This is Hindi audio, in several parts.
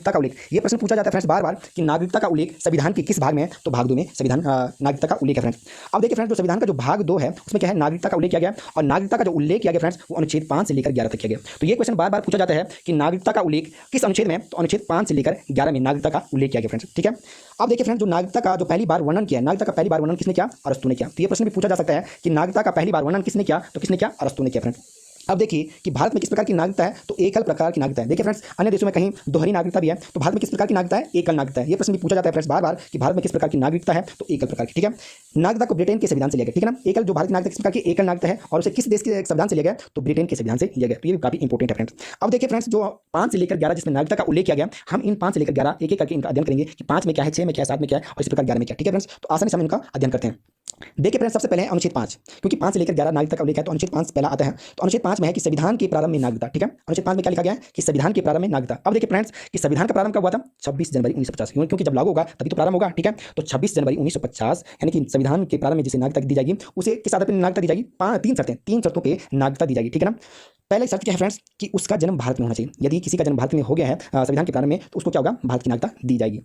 नागरिकता का उल्लेख। ये प्रश्न पूछा जाता है फ्रेंड्स बार बार कि नागरिकता का उल्लेख संविधान के किस भाग में है, तो भाग 2 में संविधान नागरिकता का उल्लेख है फ्रेंड्स। अब देखिए फ्रेंड्स, जो संविधान का जो भाग 2 है उसमें क्या है, नागरिकता का उल्लेख किया गया, और नागरिकता का जो उल्लेख किया गया फ्रेंड्स वो अनुच्छेद 5 से लेकर 11 तक किया गया। तो ये क्वेश्चन बार बार पूछा जाता है कि नागरिकता का उल्लेख किस अनुच्छेद में, तो अनुच्छेद 5 से लेकर 11 में नागरिकता का उल्लेख किया गया फ्रेंड्स। ठीक है, अब देखिए फ्रेंड्स, जो नागरिकता का जो पहली बार वर्णन किया, नागरिकता का पहली बार वर्णन किसने किया, अरस्तु ने किया। तो ये प्रश्न भी पूछा जा सकता है कि नागरिकता का पहली बार वर्णन किसने किया, तो किसने किया, अरस्तु ने किया फ्रेंड्स। अब देखिए कि भारत में किस प्रकार की नागरिकता है, तो एकल प्रकार की नागरिकता है। देखिए फ्रेंड्स, अन्य देशों में कहीं दोहरी नागरिकता भी है, तो भारत में किस प्रकार की नागरिकता है, एकल नागरिकता है। ये प्रश्न भी पूछा जाता है फ्रेंड्स बार बार कि भारत में किस प्रकार की नागरिकता है, तो एकल प्रकार की। ठीक है, नागरिकता को ब्रिटेन के संविधान से लिया गया। ठीक है ना, एकल जो भारत की नागरिकता किस प्रकार की एकल नागरिकता है और उसे किस देश के संविधान से लिया गया, तो ब्रिटेन के संविधान से लिया गया। तो ये भी काफी इंपॉर्टेंट है फ्रेंड्स। अब देखिए फ्रेंड्स, जो 5 से लेकर 11 जिसमें नागरिकता का उल्लेख किया गया, हम इन 5 से लेकर 11 एक एक करके इनका अध्ययन करेंगे कि 5 में क्या है, 6 में क्या है, 7 में क्या है और इस प्रकार 11 में क्या है। ठीक है फ्रेंड्स, तो आसानी से हम इनका अध्ययन करते हैं। देखिए फ्रेंड्स, सबसे पहले अनुच्छेद 5, क्योंकि 5 से लेकर 11 नागरिकता का उल्लेख है, तो अनुच्छेद 5 पहला आता है। तो अनुच्छेद 5 में है कि संविधान के प्रारंभ में नागरिकता। ठीक है, अनुच्छेद 5 में क्या लिखा गया है कि संविधान के प्रारंभ में नागरिकता। अब देखिए फ्रेंड्स कि संविधान का प्रारंभ कब हुआ था, 26 जनवरी 1950, क्योंकि जब लागू होगा तभी तो प्रारंभ होगा। ठीक है, तो 26 जनवरी 1950 यानी कि संविधान के प्रारंभ में जिसे नागरिकता दी जाएगी उसे किस आधार पर नागरिकता दी जाएगी, 3 शर्तों पर नागरिकता दी जाएगी। ठीक है ना, पहले शर्त क्या है फ्रेंड्स कि उसका जन्म भारत में होना चाहिए। यदि किसी का जन्म भारत में हो गया है संविधान के प्रारंभ में, तो उसको क्या होगा, भारत की नागरिकता दी जाएगी।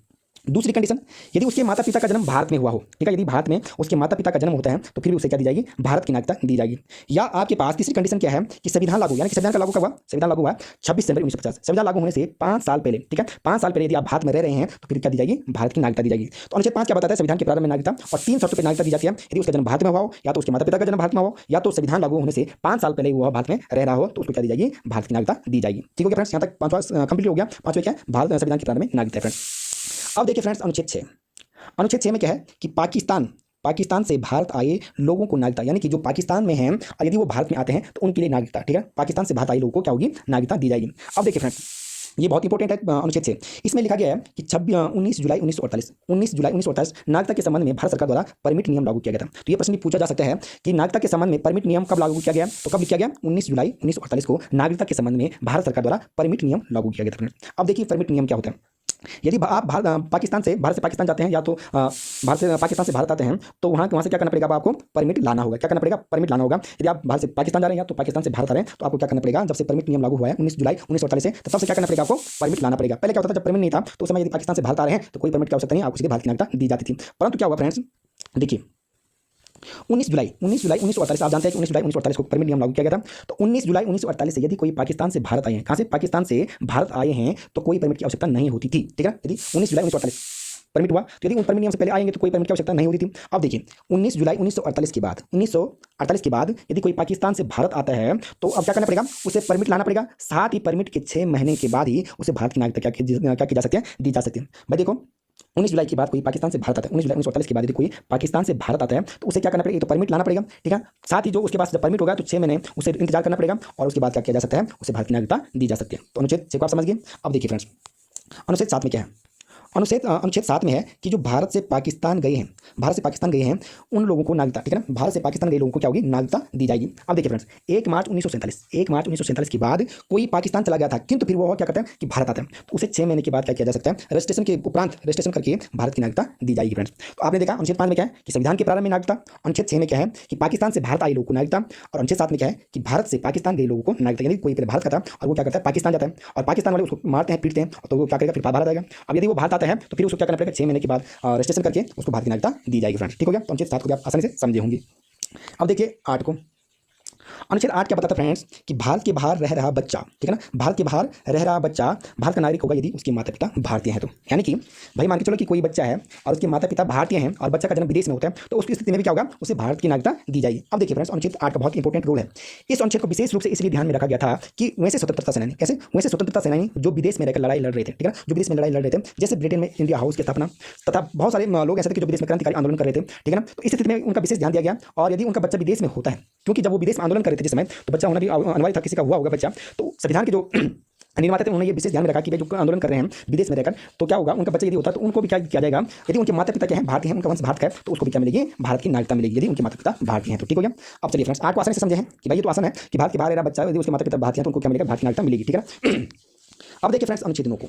दूसरी कंडीशन, यदि उसके माता पिता का जन्म भारत में हुआ हो। ठीक है, यदि भारत में उसके माता पिता का जन्म होता है तो फिर भी उसे क्या दी जाएगी, भारत की नागरिकता दी जाएगी। या आपके पास तीसरी कंडीशन क्या है कि संविधान लागू, यानी कि संविधान का लागू कब हुआ, संविधान लागू हुआ 26 जनवरी 1950। संविधान लागू होने से 5 साल पहले। ठीक है, 5 साल पहले यदि आप भारत में रह रहे हैं तो फिर क्या दी जाएगी, भारत की नागरिकता दी जाएगी। तो अनुच्छेद 5 क्या बताता है, संविधान के प्रारंभ में नागरिकता और 3 शर्तों पर नागरिकता दी जाती है। यदि उसका जन्म भारत में हुआ हो, या तो उसके माता पिता का जन्म भारत में हो, या तो संविधान लागू होने से 5 साल पहले वो भारत में रह रहा हो, तो उसको क्या दी जाएगी, भारत की नागरिकता दी जाएगी। ठीक हो गया फ्रेंड्स, यहाँ तक 5वां कंप्लीट हो गया। 5वां क्या है, भारत संविधान के प्रारंभ में नागरिकता फ्रेंड्स। अब देखिए फ्रेंड्स, अनुच्छेद 6, अनुच्छेद 6 में क्या है कि पाकिस्तान से भारत आए लोगों को नागरिकता, यानी कि जो पाकिस्तान में हैं और यदि वो भारत में आते हैं तो उनके लिए नागरिकता। ठीक है, पाकिस्तान से भारत आए लोगों को क्या होगी, नागरिकता दी जाएगी। अब देखिए फ्रेंड्स, ये बहुत इंपॉर्टेंट है अनुच्छेद 6। इसमें लिखा गया है कि 19 जुलाई 1948 नागरिकता के संबंध में भारत सरकार द्वारा परमिट नियम लागू किया गया था। तो ये प्रश्न भी पूछा जा सकता है कि नागरिकता के संबंध में परमिट नियम कब लागू किया गया, तो कब किया गया, 19 जुलाई 1948 को नागरिकता के संबंध में भारत सरकार द्वारा परमिट नियम लागू किया गया था। अब देखिए परमिट नियम क्या होता है। यदि आप भारत से पाकिस्तान जाते हैं, या तो भारत से पाकिस्तान से भारत आते हैं, तो वहाँ से क्या करना पड़ेगा, आपको परमिट लाना होगा। क्या करना पड़ेगा, परमिट लाना होगा। यदि आप भारत से पाकिस्तान जा रहे हैं या तो पाकिस्तान से भारत आ रहे हैं, तो आपको क्या करना पड़ेगा, जब से परमिट नियम लागू हुआ है 19 जुलाई 1948 से, तब से क्या करना पड़ेगा, आपको परमिट लाना पड़ेगा। पहले क्या होता था, जब परमिट नहीं था तो उस समय यदि पाकिस्तान से भारत आ रहे हैं तो कोई परमिट की आवश्यकता नहीं, आपको सीधे भारत की नागरिकता दी जाती थी। परंतु क्या हुआ फ्रेंड्स, देखिए 19 जुलाई 1948, आप जानते हैं कि 19 जुलाई 1948 को परमिट नियम लागू किया गया था। तो 19 जुलाई 1948 से यदि कोई पाकिस्तान से भारत आए हैं, कहाँ से, पाकिस्तान से भारत आए हैं, तो कोई परमिट की आवश्यकता नहीं होती थी। ठीक है, यदि 19 जुलाई 1948 परमिट हुआ तो यदि उन परमिट नियम से पहले आएंगे तो कोई परमिट की आवश्यकता नहीं होती थी। अब देखिए 19 जुलाई 1948 के बाद यदि कोई पाकिस्तान से भारत आता है तो अब क्या करना पड़ेगा, उसे परमिट लाना पड़ेगा। साथ ही परमिट के 6 महीने के बाद ही उसे भारत की नागरिकता क्या की जा सकती है, दी जा सकती है। भाई देखो 19 जुलाई के बाद कोई पाकिस्तान से भारत आता है, 19 जुलाई 1948 के बाद यदि कोई पाकिस्तान से भारत आता है तो उसे क्या करना पड़ेगा, तो परमिट लाना पड़ेगा। ठीक है, साथ ही जो उसके पास जब परमिट होगा तो 6 महीने उसे इंतजार करना पड़ेगा और उसके बाद क्या किया जा सकता है, उसे भारत की नागरिकता दी जा सकती है। तो अनुच्छेद 6 को आप समझ गए। अब देखिए फ्रेंड्स, अनुच्छेद 7 में क्या है, अनुच्छेद 7 में है कि जो भारत से पाकिस्तान गए हैं उन लोगों को नागरिकता, ठीक है ना, भारत से पाकिस्तान गए लोगों को क्या होगी, नागरिकता दी जाएगी। अब देखिए फ्रेंड्स, 1 मार्च 1947 के बाद कोई पाकिस्तान चला गया था, किंतु फिर वो क्या करता है कि भारत आता है, तो उसे 6 महीने के बाद क्या किया जा सकता है, रजिस्ट्रेशन के उपरांत रजिस्ट्रेशन करके भारत की नागरिकता दी जाएगी फ्रेंड्स। तो आपने देखा अनुच्छेद 5 में क्या है कि संविधान के प्रारंभ में नागरिकता, अनुच्छेद 6 में क्या है कि पाकिस्तान से भारत आए लोगों को नागरिकता, और अनुच्छेद 7 में क्या है कि भारत से पाकिस्तान गए लोगों को नागरिकता। यानी कोई पहले भारत का था और वो क्या करता है, पाकिस्तान जाता है और पाकिस्तान वाले उसको मारते हैं, पीटते हैं, तो वो क्या करेगा, फिर भारत आएगा। अब यदि वो भारत आता है तो फिर उसको क्या करना पड़ेगा, 6 महीने के बाद रजिस्ट्रेशन करके उसको भारत की नागरिकता दी जाएगी फ्रेंड्स। ठीक हो गया, तो अनुच्छेद 7 को आप आसानी से समझे होंगे। अब देखिए 8 को, अनुच्छेद 8 क्या बताता है फ्रेंड्स कि भारत के बाहर रह रहा बच्चा, ठीक है ना, भारत के बाहर रह रहा बच्चा भारत का नागरिक होगा यदि उसके माता पिता भारतीय हैं तो। यानी कि भाई मान के चलो कि कोई बच्चा है और उसके माता पिता भारतीय हैं और बच्चा का जन्म विदेश में होता है, तो उसकी स्थिति में भी क्या होगा, उसे भारत की नागरिकता दी जाएगी। अब देखिए फ्रेंड्स, अनुच्छेद 8 का बहुत इंपॉर्टेंट रोल है। इस अनुच्छेद को विशेष रूप से इसलिए ध्यान में रखा गया था कि वैसे स्वतंत्रता सेनानी, कैसे, वैसे स्वतंत्रता सेनानी जो विदेश में रहकर लड़ाई लड़ रहे थे, ठीक है, जो विदेश में लड़ाई लड़ रहे थे, जैसे ब्रिटेन में इंडिया हाउस की स्थापना, तथा बहुत सारे लोग ऐसे थे जो विदेश में क्रांतिकारी आंदोलन कर रहे थे, ठीक है ना, तो इस स्थिति में उनका विशेष ध्यान दिया गया। और यदि उनका बच्चा विदेश में होता है, क्योंकि जब वो विदेश में आंदोलन कर रहे थे जिस समय, तो बच्चा होना भी अनिवार्य था, किसी का हुआ होगा बच्चा, तो संविधान के जो निर्माता थे उन्होंने ये विशेष ध्यान में रखा कि जो आंदोलन कर रहे हैं विदेश में रहकर, तो क्या होगा, उनका बच्चा यदि होता है तो उनको भी क्या किया जाएगा, यदि उनके माता पिता क्या हैं, भारतीय हैं, उनका वंश भारत का है, तो उसको भी क्या मिलेगी, भारत की नागरिकता मिलेगी, यदि उनके माता पिता भारतीय हैं तो। ठीक हो गया। अब चलिए फ्रेंड्स, 8 को आसानी से समझे हैं कि भाई ये तो आसान है कि भारत के बाहर रह रहा बच्चा यदि उसके माता पिता भारतीय हैं तो उनको क्या मिलेगा, भारत की नागरिकता मिलेगी। ठीक है ना। अब देखिए फ्रेंड्स, अनुच्छेद 9 को,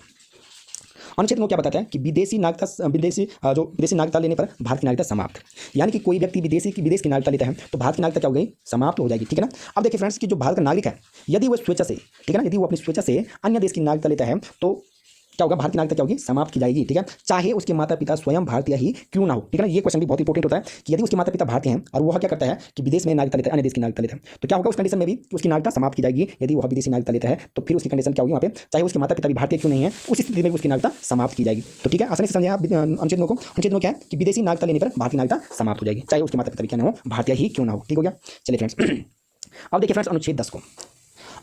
अनुच्छेद 9 क्या बताता है कि विदेशी नागरिकता लेने पर भारत की नागरिकता समाप्त। यानी कि कोई व्यक्ति विदेश की नागरिकता लेता है तो भारत की नागरिकता क्या हो गई, समाप्त हो जाएगी। ठीक है ना। अब देखिए फ्रेंड्स कि जो भारत का नागरिक है, यदि वो स्वेच्छा से, ठीक है ना, यदि वो अपनी स्वेच्छा से अन्य देश की नागरिकता लेता है तो क्या होगा, भारत की नागरिकता क्या होगी, समाप्त की जाएगी। ठीक है, चाहे उसके माता पिता स्वयं भारतीय ही क्यों ना हो। ठीक है ना, ये क्वेश्चन भी बहुत इंपॉर्टेंट होता है कि यदि उसके माता पिता भारतीय हैं और वह क्या करता है कि विदेश में नागरिकता लेता है, अन्य देश की नागरिकता लेता है, तो क्या होगा उस कंडीशन में भी कि उसकी नागरिकता समाप्त की जाएगी। यदि वह विदेशी नागरिकता लेता है तो फिर उसकी कंडीशन क्या होगी वहाँ पे, चाहे उसके माता पिता भी भारतीय क्यों नहीं है, उस स्थिति में उसकी नागरिकता समाप्त की जाएगी। तो ठीक है, आसानी से समझे आप अनुच्छेद को। अनुच्छेद में क्या है कि विदेशी नागरिकता लेने पर भारतीय नागरिकता समाप्त हो जाएगी, चाहे उसके माता पिता भी क्या ना हो, भारतीय ही क्यों ना हो। ठीक हो गया। चलिए फ्रेंड्स अब देखिए फ्रेंड्स अनुच्छेद 10 को।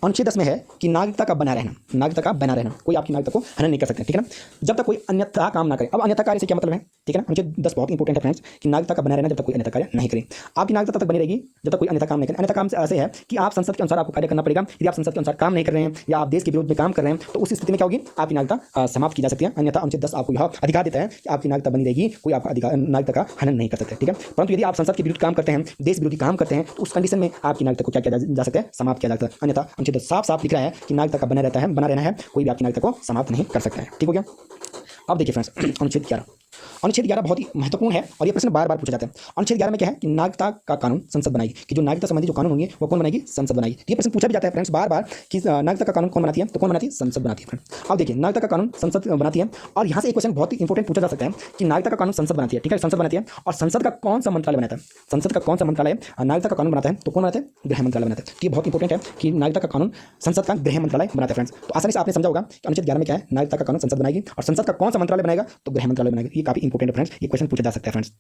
अनुच्छेद 10 में है कि नागरिकता का बना रहना, नागरिकता का बना रहना, कोई आपकी नागरिकता को हनन नहीं कर सकते। ठीक है ना, जब तक कोई अन्यथा काम ना करे। अब अन्यथा कार्य से क्या मतलब है, ठीक है ना, अनुच्छेद 10 बहुत इंपॉर्टेंट है फ्रेंड्स कि नागरिकता का बना रहना जब तक कोई अन्यथा कार्य नहीं करे। आपकी नागरिकता तब तक बनी रहेगी जब तक कोई अन्यथा काम नहीं करे। अन्यथा काम से ऐसे है कि आप संसद के अनुसार आपको कार्य करना पड़ेगा। यदि आप संसद के अनुसार काम नहीं कर रहे हैं या आप देश के विरोध में काम कर रहे हैं तो उस स्थिति में क्या होगी, आपकी नागरिकता समाप्त की जा सकती है। अन्यथा अनुच्छेद 10 आपको यह अधिकार देता है कि आपकी नागरिकता बनी रहेगी, कोई आपका अधिकार नागरिकता का हनन नहीं कर सकता। ठीक है, परंतु यदि आप संसद के विरुद्ध काम करते हैं, देश विरोधी काम करते हैं, तो उस कंडीशन में आपकी नागरिकता को क्या किया जा सकता है, समाप्त किया जा सकता है। अन्यथा अनुच्छेद साफ साफ लिख रहा है कि नागरिकता का बना रहना है, कोई भी आपकी नागरिकता को समाप्त नहीं कर सकता है। ठीक हो गया। अब देखिए फ्रेंड्स अनुच्छेद 11। अनुच्छेद 11 बहुत ही महत्वपूर्ण है और ये प्रश्न बार बार पूछा जाता है। अनुच्छेद 11 में क्या है कि नागरिकता का कानून संसद बनाएगी, कि जो नागरिकता संबंधी जो कानून होंगे वो कौन बनाएगी, संसद बनाएगी। तो ये प्रश्न पूछा भी जाता है फ्रेंड्स बार बार कि नागरिकता का कानून कौन बनाती है, तो कौन बनाती है, संसद बनाती है फ्रेंड्स। अब देखिए नागरिकता का कानून संसद बनाती है और यहाँ से एक क्वेश्चन बहुत ही इंपॉर्टेंट पूछा जा सकता है कि नागरिकता का कानून संसद बनाती है। ठीक है, संसद बनाती है और संसद का कौन सा मंत्रालय बनाता है, संसद का कौन सा मंत्रालय नागरिकता का कानून बनाता है, तो कौन बनाता है, गृह मंत्रालय बनाता है। तो ये बहुत इंपॉर्टेंट है कि नागरिकता का कानून संसद का गृह मंत्रालय बनाता है फ्रेंड्स। तो आसानी से आपने समझा होगा कि अनुच्छेद 11 में क्या है, नागरिकता का कानून संसद बनाएगी और संसद का कौन सा मंत्रालय बनाएगा, तो गृह मंत्रालय बनाएगा। ये काफी इंपॉर्टेंट है फ्रेंड्स, ये क्वेश्चन पूछा जा सकता है फ्रेंड्स।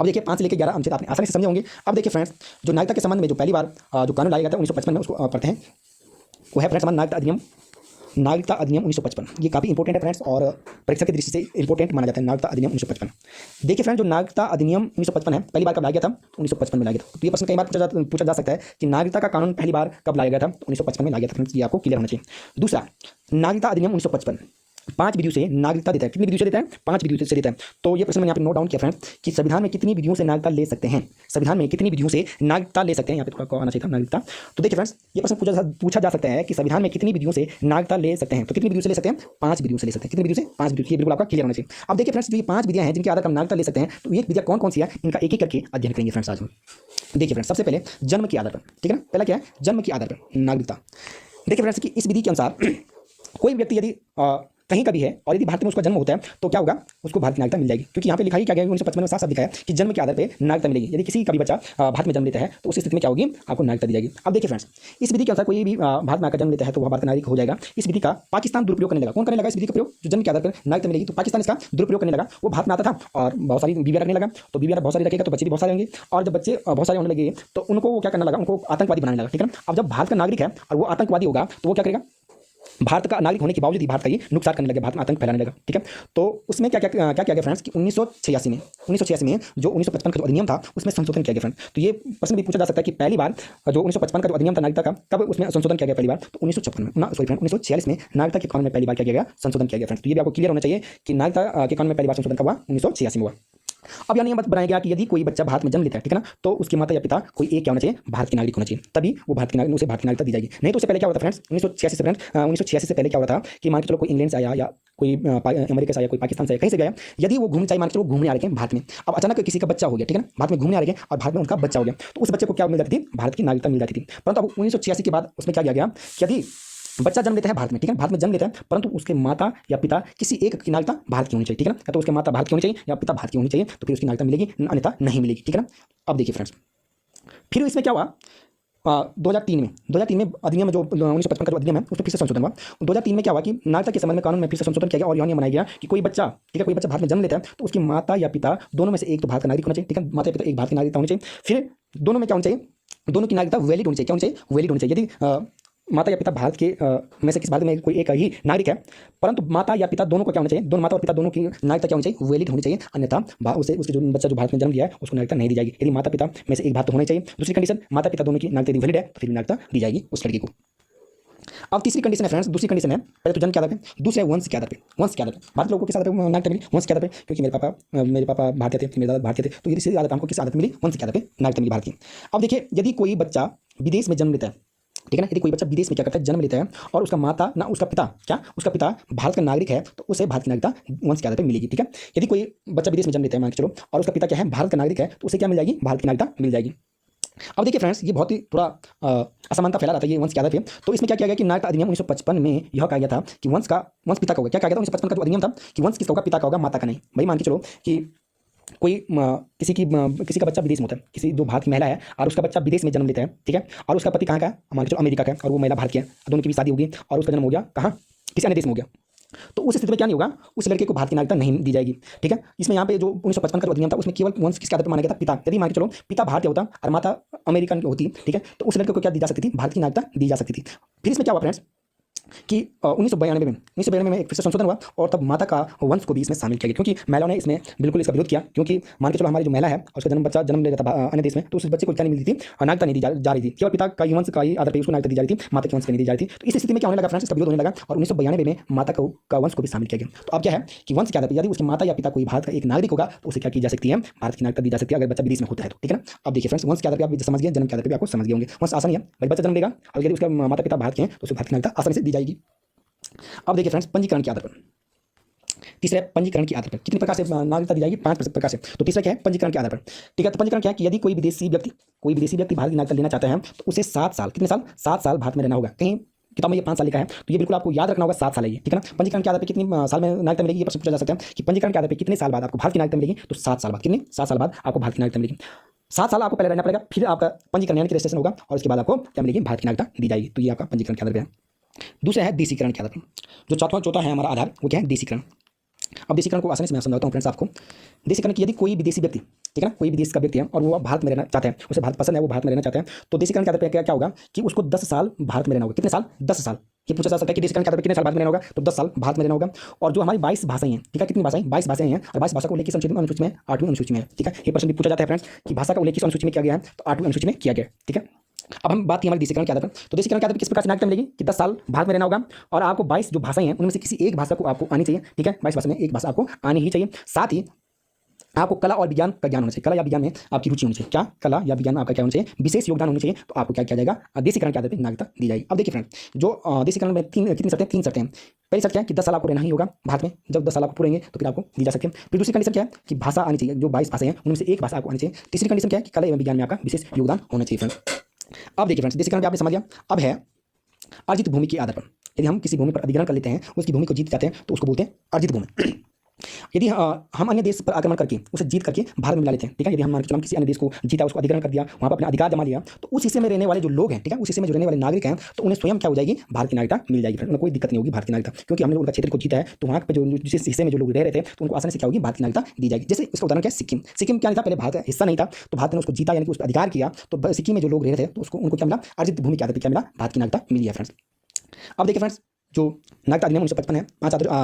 अब देखिए 5 से लेकर 11 अनुच्छेद आपने आसानी से समझे होंगे। अब देखिए फ्रेंड्स जो नागरिकता के संबंध में जो पहली बार जो कानून लाया गया था 1955 में, उसको पढ़ते हैं। वो है फ्रेंड्स हमारा नागरिकता अधिनियम 1955। ये काफ़ी इंपॉर्टेंट है फ्रेंड्स और परीक्षा की दृष्टि से इंपॉर्टेंट माना जाता है नागरिकता अधिनियम 1955। देखिए फ्रेंड्स जो नागरिकता अधिनियम 1955 है, पहली बार कब लाया गया था, 1955 में लाया गया था। तो ये प्रश्न कई बार पूछा जा सकता है कि नागरिकता का कानून पहली बार कब लाया गया था, 1955 में लाया गया था फ्रेंड्स। ये आपको क्लियर होना चाहिए। दूसरा, नागरिकता अधिनियम 1955 5 विधियों से नागरिकता देता है। कितनी विधियों से देता है, 5 विधियों से देता है। तो ये प्रश्न मैंने यहाँ पे नोट डाउन किया फ्रेंड्स कि संविधान में कितनी विधियों से नागरिकता ले सकते हैं, संविधान में कितनी विधियों से नागरिकता ले सकते हैं, यहाँ पे थोड़ा आना चाहिए था नागरिकता। तो देखिए फ्रेंड्स ये प्रश्न पूछा जा सकता है कि संविधान में कितनी विधियों से नागरिकता ले सकते हैं। तो कितनी विधियों से ले सकते हैं, 5 विधियों से ले सकते हैं। कितनी विधियों से, 5 विधियों। ये बिल्कुल आपका क्लियर होना चाहिए। अब देखिए फ्रेंड्स जो ये 5 विधियां हैं जिनके आधार पर नागरिकता ले सकते हैं, तो ये विधियां कौन कौन सी है, इनका एक एक करके अध्ययन करेंगे फ्रेंड्स आज हम। देखिए फ्रेंड्स सबसे पहले जन्म के आधार पर, ठीक है ना, पहला क्या है, जन्म के आधार पर नागरिकता। देखिए फ्रेंड्स कि इस विधि के अनुसार कोई व्यक्ति यदि कहीं का भी है और यदि भारत में उसका जन्म होता है तो क्या होगा, उसको भारत की नागरिकता मिल जाएगी। क्योंकि यहाँ पे लिखा ही क्या गया 1955 में साफ साफ लिखा है कि जन्म के आधार पे नागरिकता मिलेगी। यदि किसी का भी बच्चा भारत में जन्म लेता है तो उस स्थिति में क्या होगी, आपको नागरिकता दी जाएगी। अब देखिए फ्रेंड्स इस विधि के अनुसार कोई भी भारत में आकर जन्म लेता है तो वह भारत का नागरिक हो जाएगा। इस विधि का पाकिस्तान दुरुपयोग करने लगा। कौन करने लगा इस विधि का प्रयोग, जो जन्म के आधार पर नागरिकता मिलेगी तो पाकिस्तान इसका दुरुपयोग करने लगा। वो भारत में आता था और बहुत सारी बीवियां रखने लगा। तो बीवियां बहुत सारी रखेगा तो बच्चे भी बहुत सारे होंगे और जब बच्चे बहुत सारे होने लगे तो उनको वो क्या करने लगा, उनको आतंकवादी बनाने लगा। ठीक है ना, अब जब भारत का नागरिक है और वो आतंकवादी होगा तो वो क्या करेगा, भारत का नागरिक होने के बावजूद ही भारत का ये नुकसान करने लगे, भारत में आतंक फैलाने लगा। ठीक है, तो उसमें क्या किया गया फ्रेंड्स कि 1986 में जो 1955 का जो अधिनियम था उसमें संशोधन किया गया फ्रेंड्स। तो ये प्रश्न भी पूछा जा सकता है कि पहली बार जो 1955 का जो अधिनियम था नागरिकता का, कब उसमें संशोधन किया गया पहली बार, तो 1946 में नागरिकता के कानून में पहली बार किया गया संशोधन किया गया फ्रेंड्स। तो ये भी आपको क्लियर होना चाहिए कि नागरिकता के कानून में पहली बार संशोधन कब हुआ, 1986 में हुआ। अब यह नियम बनाया गया कि यदि कोई बच्चा भारत में जन्म लेता है, ठीक है ना, तो उसकी माता या पिता कोई एक क्या होना चाहिए, भारत के नागरिक होना चाहिए, तभी वो भारत के नागरिक, उसे भारत की नागरिकता दी जाएगी। नहीं तो उससे पहले क्या होता था फ्रेंड्स, 1986 से पहले क्या होता था कि मान के चलो कोई इंग्लैंड से आया या कोई अमेरिका से आया, कोई पाकिस्तान से आया, कहीं से गया, यदि वो घूमना चाहिए, मान के चलो घूमने आ रहे हैं भारत में, अब अचानक किसी का बच्चा हो गया, ठीक है ना, भारत में घूमने आ रहे हैं और भारत में उनका बच्चा हो गया, तो उस बच्चे को क्या मिल जाती थी, भारत की नागरिकता मिल जाती थी। परंतु अब 1986 के बाद उसमें क्या किया गया कि यदि बच्चा जन्म लेता है भारत में, ठीक है, भारत में जन्म लेता है, परंतु उसके माता या पिता किसी एक की नागरिकता भारत की होनी चाहिए, ठीक है ना, या तो उसके माता भारत की होनी चाहिए या पिता भारत की होनी चाहिए, तो फिर उसकी नागरिकता मिलेगी, अन्यथा नहीं मिलेगी। ठीक है ना, अब देखिए फ्रेंड्स फिर इसमें क्या हुआ, 2003 में अधिनियम जो 1955 का जो अधिनियम है उसमें फिर से संशोधन हुआ। 2003 में क्या हुआ कि नागरिकता के संबंध में कानून में फिर से संशोधन किया गया और यह नियम बनाया गया कि कोई बच्चा, ठीक है, कोई बच्चा भारत में जन्म लेता है तो उसकी माता या पिता दोनों में से एक तो भारत का नागरिक होना चाहिए, ठीक है, माता या पिता एक भारत की नागरिकता होनी चाहिए। फिर दोनों में क्या होना चाहिए, दोनों की नागरिकता वैलिड होनी चाहिए। क्या होनी चाहिए, वैलिड होनी चाहिए। यदि माता या पिता भारत के में से किस भारत में कोई एक ही नागरिक है, परंतु माता या पिता दोनों को क्या होना चाहिए, दोनों माता और पिता दोनों की नागरिकता क्या होनी चाहिए, वैलिड होनी चाहिए, अन्यथा उसे उसके जो बच्चा जो भारत में जन्म लिया है उसको नागरिकता नहीं दी जाएगी। यदि माता पिता में से एक भारत तो होनी चाहिए, दूसरी कंडीशन माता पिता दोनों की नागरिकता वैलिड है तो फिर नागरिकता दी जाएगी उस लड़की को। अब तीसरी कंडीशन है फ्रेंड्स, दूसरी कंडीशन है, पहले तो जन्म के आधार पे, दूसरे वंश के आधार पे, वंश के आधार पे भारत लोगों के आधार पे नागरिकता मिली, वंश के आधार पे, क्योंकि मेरे पापा भारतीय थे, मेरे दादा भारतीय थे, तो इसी आधार पर हमको किस आधार पे मिली, वंश के आधार पे नागरिकता मिली भारत की। अब देखिए यदि कोई बच्चा विदेश में जन्म लेता है, ठीक है ना, यदि कोई बच्चा विदेश में क्या करता है, जन्म लेता है और उसका माता ना उसका पिता, क्या उसका पिता भारत का नागरिक है तो उसे भारत की नागरिकता वंश के आधार पर मिलेगी। ठीक है, यदि कोई बच्चा विदेश में जन्म लेता है मान के चलो और उसका पिता क्या है, भारत का नागरिक है, तो उसे क्या मिल जाएगी, भारत की नागरिकता मिल जाएगी। अब देखिए फ्रेंड्स, ये बहुत ही थोड़ा असमानता फैला रहता है ये वंश की आदत पे। तो इसमें क्या किया गया कि नागरिकता अधिनियम 1955 में यह कहा गया था कि वंश पिता का होगा। क्या कहा गया था 1955 का जो अधिनियम था कि वंश किसका होगा, पिता का होगा, माता का नहीं। भाई मान के चलो कि कोई किसी का बच्चा विदेश में होता है, किसी जो भारत की महिला है और उसका बच्चा विदेश में जन्म लेता है, ठीक है, और उसका पति कहाँ का है, मान के चलो अमेरिका का है, और वो महिला भारत की है, दोनों की भी शादी होगी और उसका जन्म हो गया कहाँ, किसी अन्य देश में हो गया। तो उस स्थिति में क्या नहीं होगा, उस लड़के को भारत की नागरिकता नहीं दी जाएगी। ठीक है, इसमें यहाँ पे जो 1955 का जो अधिनियम था उसमें केवल वंश किसके आधार पर माना गया था, पिता। यदि मान के चलो पिता भारतीय होता और माता अमेरिकन होती, ठीक है, तो उस लड़के को क्या दी जा सकती थी, भारत की नागरिकता दी जा सकती थी। फिर इसमें क्या हुआ फ्रेंड्स कि 1992 में एक फिर से संशोधन हुआ और तब माता का वंश को भी इसमें शामिल किया गया, क्योंकि महिलाओं ने इसमें बिल्कुल इसका विरोध किया। क्योंकि मान के चलो हमारी जो महिला है और उसका बच्चा जन्म ले रहा था अन्य देश में, तो उस बच्चे को क्या नहीं मिलती थी, नागरिकता नहीं दी जा रही थी, केवल पिता का ही वंश का ही आधार पर उसको नागरिकता दी जा रही थी, माता के वंश की नहीं दी जा रही थी। तो इस स्थिति में क्या होने लगा फ्रेंड्स, इसका विरोध होने लगा और 1992 में माता का वंश को भी शामिल किया गया। तो अब क्या है कि वंश के आधार पर यदि उसकी माता या पिता कोई भारत का एक नागरिक होगा तो उसे क्या की जा सकती है, भारत की नागरिकता दी जा सकती है, अगर बच्चा विदेश में होता है तो। ठीक है ना। अब देखिए फ्रेंड्स, वंश के आधार पर आप समझ गए, जन्म के आधार पर आपको समझ गए होंगे। वंश आसान है, भाई बच्चा जन्म लेगा और यदि उसका माता पिता भारत के हैं तो उसे भारत की नागरिकता आसानी से दी जाएगी। अब देखिए फ्रेंड्स, पंजीकरण के आधार पर, तीसरा है पंजीकरण के आधार पर कितने प्रकार से नागरिकता दी जाएगी, 5 प्रकार से। तो तीसरा क्या है, पंजीकरण के आधार पर। ठीक है, तो पंजीकरण क्या है कि यदि कोई विदेशी व्यक्ति भारत की नागरिकता लेना चाहता है तो उसे 7 साल, कितने साल, 7 साल भारत में रहना होगा। कहीं किताब में ये 5 साल लिखा है, तो ये बिल्कुल आपको याद रखना होगा, 7 साल है ये। ठीक है ना। पंजीकरण के आधार पर कितनी साल में नागरिकता मिलेगी, ये प्रश्न पूछा जा सकता है कि पंजीकरण के आधार पर कितने साल बाद आपको भारत की नागरिकता मिलेगी। तो 7 साल बाद, कितने, 7 साल बाद आपको भारत की नागरिकता मिलेगी। 7 साल आपको पहले रहना पड़ेगा, फिर आपका पंजीकरण यानी कि रजिस्ट्रेशन होगा और उसके बाद आपको क्या मिलेगी, भारत की नागरिकता दी जाएगी। तो ये आपका पंजीकरण के आधार पर है। दूसरा है देशीकरण के आधार पर। जो चौथा है हमारा आधार, वो क्या है, देशीकरण। अब देशीकरण को आसानी से मैं समझाता हूँ फ्रेंड्स आपको। देशीकरण की यदि कोई विदेशी व्यक्ति, ठीक है ना, कोई विदेश का व्यक्ति है और वो भारत में रहना चाहता है, उसे भारत पसंद है, वो भारत में रहना चाहता है, तो देशीकरण के आधार पर क्या होगा कि उसको 10 साल भारत में रहना होगा। कितने साल, 10 साल। ये पूछा जा सकता है कि देशीकरण के आधार पर कितने साल भारत में रहना होगा, तो 10 साल भारत में रहना होगा। और जो हमारी 22 भाषाएं हैं, ठीक है, कितनी भाषाएं, 22 भाषाएं हैं, और 22 भाषा को उल्लेख किस अनुसूची में, 8वीं अनुसूची में है। ठीक है, ये प्रश्न भी पूछा जाता है फ्रेंड्स कि भाषा का उल्लेख किस अनुसूची में किया गया है, तो 8वीं अनुसूची में किया गया है। ठीक है, अब हम बात की हमारे देशीकरण के आधार पर। तो देशीकरण के आधार पर किस प्रकार से नागरिकता मिलेगी कि 10 साल भारत में रहना होगा और आपको 22 जो भाषाएं हैं उनमें से किसी एक भाषा को आपको आनी चाहिए। ठीक है, 22 भाषा में एक भाषा आपको आनी ही चाहिए। साथ ही आपको कला और विज्ञान का ज्ञान होना चाहिए, कला या विज्ञान में आपकी रुचि होनी चाहिए। क्या, कला या विज्ञान में आपका क्या होना चाहिए, विशेष योगदान होना चाहिए। तो आपको क्या किया जाएगा, देशीकरण के आधार पर नागरिकता दी जाएगी। अब देखिए फ्रेंड, जो देशीकरण में कितनी शर्तें, 3 शर्तें हैं। पहली शर्त क्या है कि 10 साल आपको रहना ही होगा भारत में, जब 10 साल आपको पूरेंगे तो फिर आपको दी जा सकती है। फिर दूसरी कंडीशन क्या है कि भाषा आनी चाहिए, जो 22 भाषाएं हैं उनमें से एक भाषा आपको आनी चाहिए। तीसरी कंडीशन क्या है कि कला एवं विज्ञान में आपका विशेष योगदान होना चाहिए फ्रेंड। अब देखिए फ्रेंड्स, देशीकरण भी आपने समझ लिया। अब है अर्जित भूमि के आधार पर। यदि हम किसी भूमि पर अधिग्रहण कर लेते हैं, उसकी भूमि को जीत जाते हैं, तो उसको बोलते हैं अर्जित भूमि। यदि हम अन्य देश पर आक्रमण करके उसे जीत करके भारत में मिला लेते हैं, ठीक है, यदि हम मान के चलो किसी अन्य देश को जीता, उसको अधिग्रहण कर दिया, वहाँ पर अपना अधिकार जमा लिया, तो उस हिस्से में रहने वाले जो लोग हैं, ठीक है, उस हिस्से में जो रहने वाले नागरिक हैं, तो उन्हें स्वयं क्या हो जाएगी, भारत की नागरिकता मिल जाएगी। उन्हें कोई दिक्कत नहीं होगी भारत की नागरिकता, क्योंकि हमने उनका क्षेत्र को जीता है। तो वहाँ पे जो जिस हिस्से में जो लोग रह रहे थे, तो उनको आसानी से क्या होगी, भारत की नागरिकता दी जाएगी। जैसे इसका उदाहरण क्या है, सिक्किम क्या नहीं था, पहले भारत का हिस्सा नहीं था, तो भारत ने उसको जीता यानी कि उस पर अधिकार किया, तो सिक्किम में जो लोग रह रहे थे तो उनको क्या मिला, अर्जित भूमि के आधार पर क्या मिला, भारत की नागरिकता मिली है फ्रेंड्स। अब देखिए फ्रेंड्स, जो नागरिकता अधिनियम 1955 है,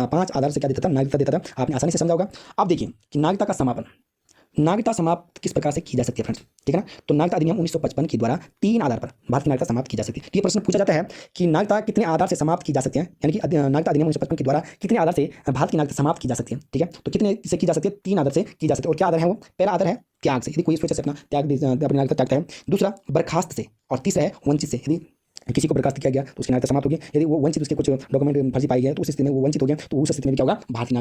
5 आधार से क्या देता था, नागरिकता देता था। आपने आसानी से समझा होगा। अब देखिए कि नागरिकता का समापन, नागरिकता समाप्त किस प्रकार से की जा सकती है फ्रेंड्स, ठीक है ना। तो नागरिकता अधिनियम 1955 के द्वारा 3 आधार पर भारत की नागरिकता समाप्त की जा सकती है। तो ये प्रश्न पूछा जाता है कि नागरिकता कितने आधार से समाप्त की जा सकती है, यानी कि नागरिकता अधिनियम 1955 के द्वारा कितने आधार से भारत की नागरिकता समाप्त की जा सकती है। ठीक है, तो कितने से की जा सकती है, 3 आधार से की जा सकती है। और क्या आधार है वो, पहला आधार है त्याग से, यदि कोई इस वजह से अपनी नागरिकता त्यागता है। दूसरा बर्खास्त से, और तीसरा है वंचित से, यदि किसी को बर्खास्त किया गया तो उसकी नागरिकता समाप्त होगी। यदि वो वंचित, उसके कुछ डॉक्यूमेंट फर्जी पाई गए तो उस स्थिति में वो वंचित हो गया, तो उस स्थिति में क्या होगा, भारत की